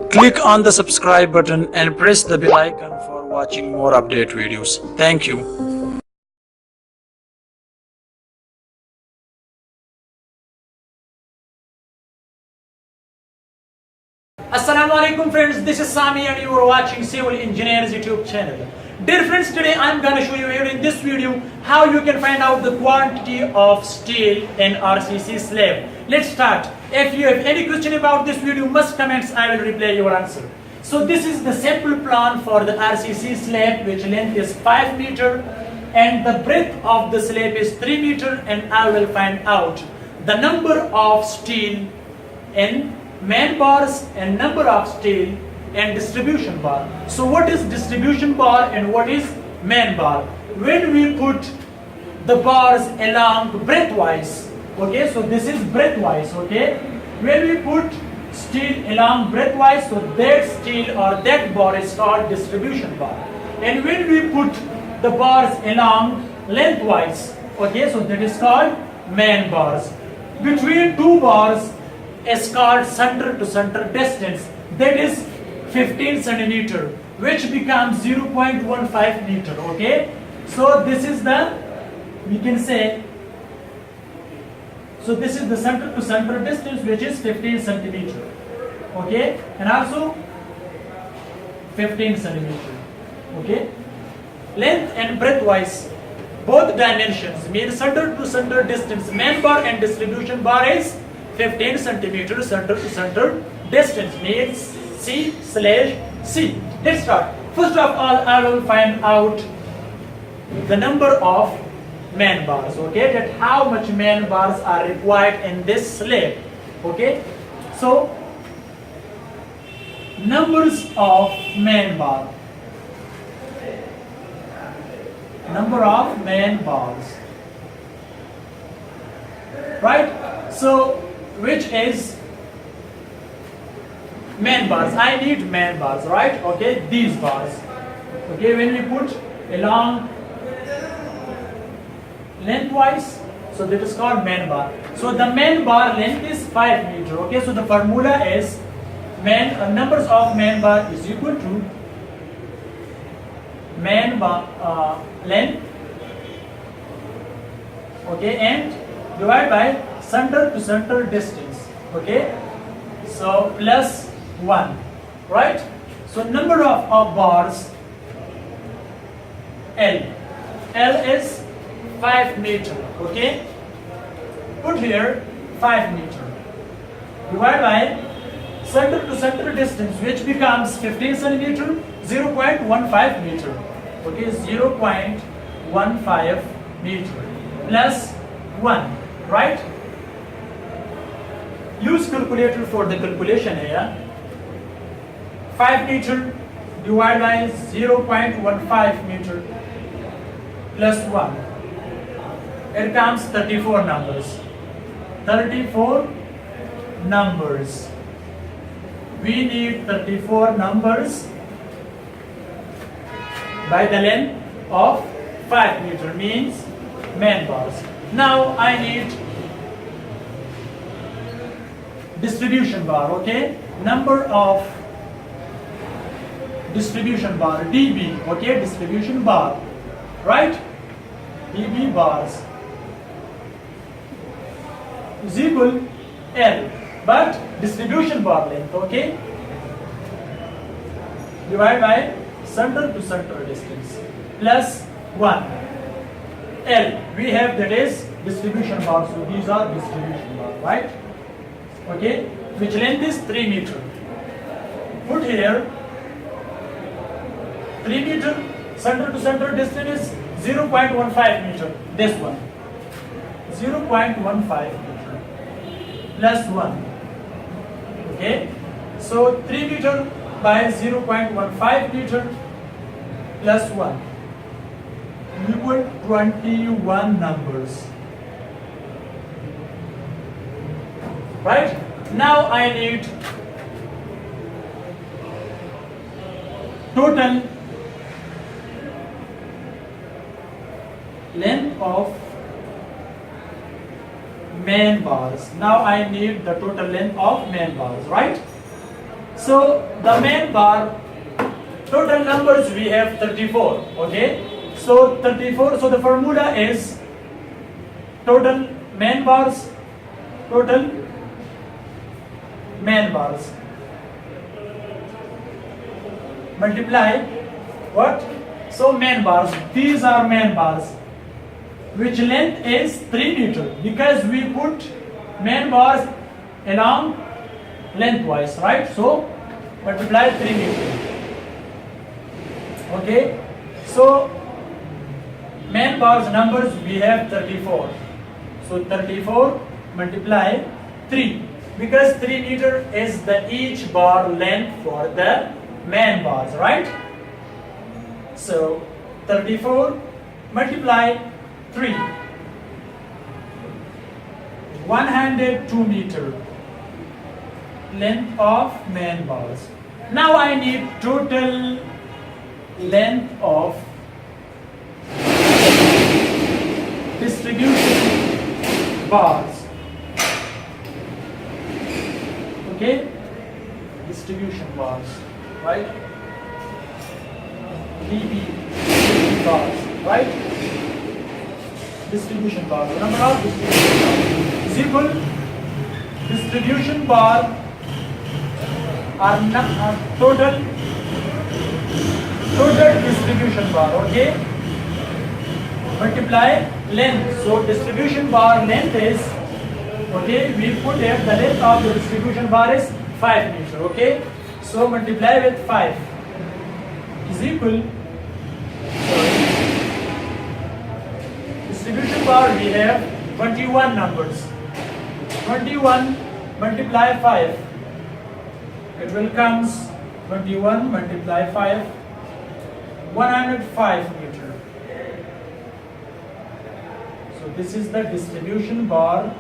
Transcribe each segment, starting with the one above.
Click on the subscribe button and press the bell icon for watching more update videos. Thank you. Assalamu alaikum friends, this is Sami and you are watching Civil Engineers YouTube channel. Dear friends, today I am going to show you here in this video how you can find out the quantity of steel in RCC slab. Let's start. If you have any question about this video, must comments, I will reply your answer. So this is the simple plan for the RCC slab, which length is 5 meter and the breadth of the slab is 3 meter, and I will find out the number of steel in man bars and number of steel and distribution bar. So what is distribution bar and what is man bar? When we put the bars along breadthwise, okay, so this is breadthwise, okay, when we put steel along breadthwise, so that steel or that bar is called distribution bar. And when we put the bars along lengthwise, okay, so that is called man bars. Between two bars is called center to center distance, that is 15 centimeter, which becomes 0.15 meter, okay. So this is the, we can say, so this is the center to center distance, which is 15 centimeter, okay, and also 15 centimeter, okay. Length and breadth wise, both dimensions mean center to center distance, man bar and distribution bar is 15 centimeter center to center distance, means C/C. Let's start. First of all, I will find out the number of man bars, okay, that how much man bars are required in this slab, okay. So numbers of man bar, number of man bars, right? So which is man bars? I need man bars, right? Okay, these bars, okay, when we put along lengthwise, so that is called man bar. So the man bar length is 5 meter, okay, so the formula is numbers of man bar is equal to man bar length, okay, and divided by center to center distance, okay, so plus 1, right? So number of bars, L is 5 meter, okay, put here 5 meter, divided by center to center distance, which becomes 15 centimeter, 0.15 meter, okay, 0.15 meter plus 1, right? Use calculator for the calculation here. 5 meter divided by 0.15 meter plus 1, it comes 34 numbers. 34 numbers. We need 34 numbers by the length of 5 meter, means man bars. Now I need distribution bar, okay, number of distribution bar, dB, okay, distribution bar, right, dB bars is equal L, but distribution bar length, okay, divided by center to center distance plus 1, L we have, that is distribution bar, so these are distribution bar, right, okay, which length is 3 meter. Put here 3 meter, center to center distance is 0.15 meter, this one 0.15 meter plus 1, okay, so 3 meter by 0.15 meter plus 1 equal 21 numbers, right? Now I need total length of man bars. Now I need the total length of man bars, right? So the man bar total numbers we have 34. Okay, so 34. So the formula is total man bars multiply what? So man bars, these are man bars, which length is 3 meter, because we put man bars along lengthwise, right? So multiply 3 meter. Okay, so man bars numbers we have 34. So 34 multiply 3, because 3 meter is the each bar length for the man bars, right? So 34 multiply 3, 102 meter length of man bars. Now I need total length of distribution bars. Okay, distribution bars, right? DB bars, right? Distribution bar. The number of distribution bar is equal distribution bar are total distribution bar. Okay, multiply length. So distribution bar length is, okay, we put here the length of the distribution bar is 5 meter. Okay, so multiply with 5 is equal, distribution bar we have 21 numbers. 21 multiply 5, it will comes 21 multiply 5, 105 meter. So this is the distribution bar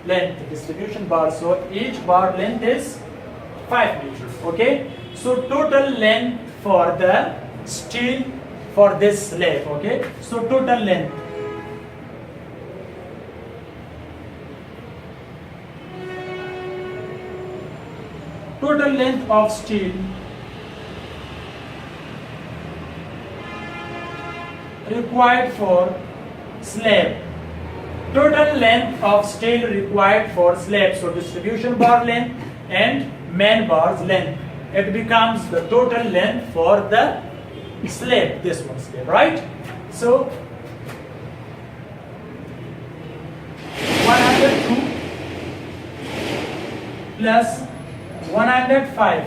length, distribution bar. So each bar length is 5 meters. Okay, so total length for the steel for this slab. Okay, so total length, of steel required for slab. Total length of steel required for slab. So distribution bar length and man bar's length, it becomes the total length for the slab, this one slab, right? So 102 plus 105.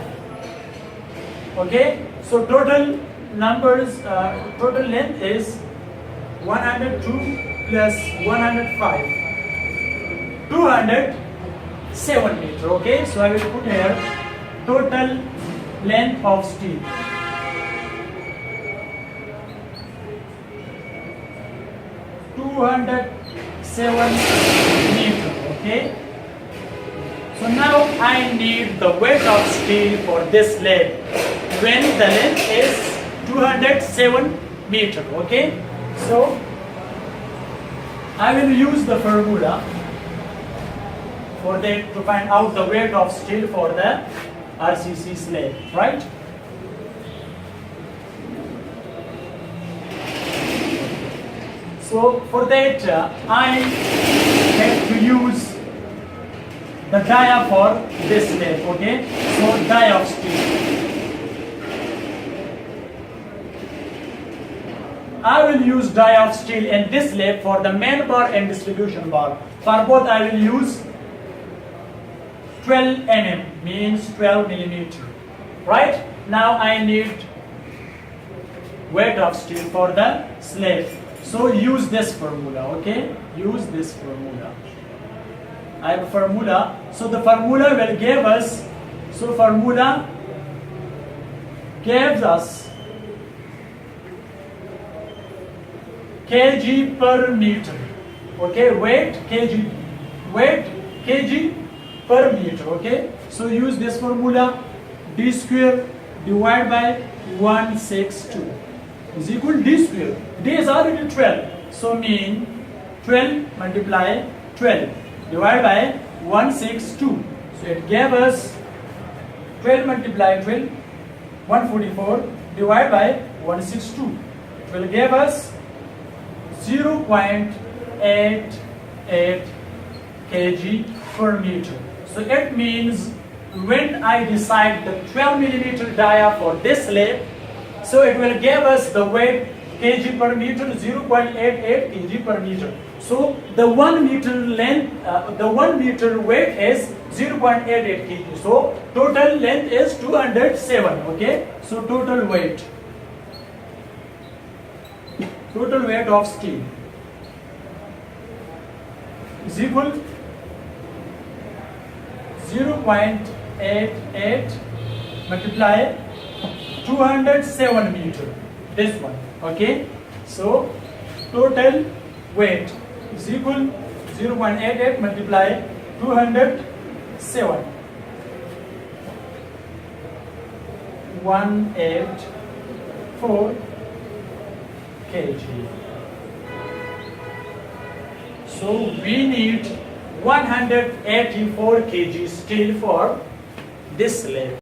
Okay, so total numbers, total length is 102 plus 105, 207 meter. Okay, so I will put here total length of steel, 207 meter. Okay, so now I need the weight of steel for this slab when the length is 207 meter. Okay, so I will use the formula for that to find out the weight of steel for the RCC slab, right? So for that I have to use the dia for this slab. Okay, so dia of steel, I will use dia of steel in this slab for the man bar and distribution bar. For both I will use 12 mm, means 12 millimeter. Right? Now I need weight of steel for the slab. So use this formula. Okay? Use this formula. I have a formula. So the formula will give us, so formula gives us kg per meter. Okay, weight kg per meter. Okay, so use this formula, d square divided by 162 is equal to d square. D is already 12, so mean 12 multiply 12 divided by 162. So it gave us 12 multiplied 12, 144 divided by 162. It will give us 0.88 kg per meter. So it means when I decide the 12 millimeter dia for this slab, so it will give us the weight kg per meter, 0.88 kg per meter. So the 1 meter length, the 1 meter weight is 0.88 kg. So total length is 207. Okay. So total weight of steel is equal 0.88 multiply 207 meter. This one. Okay. So total weight is equal 0.88 multiply 207. 184 kg. So we need 184 kg steel for this slab.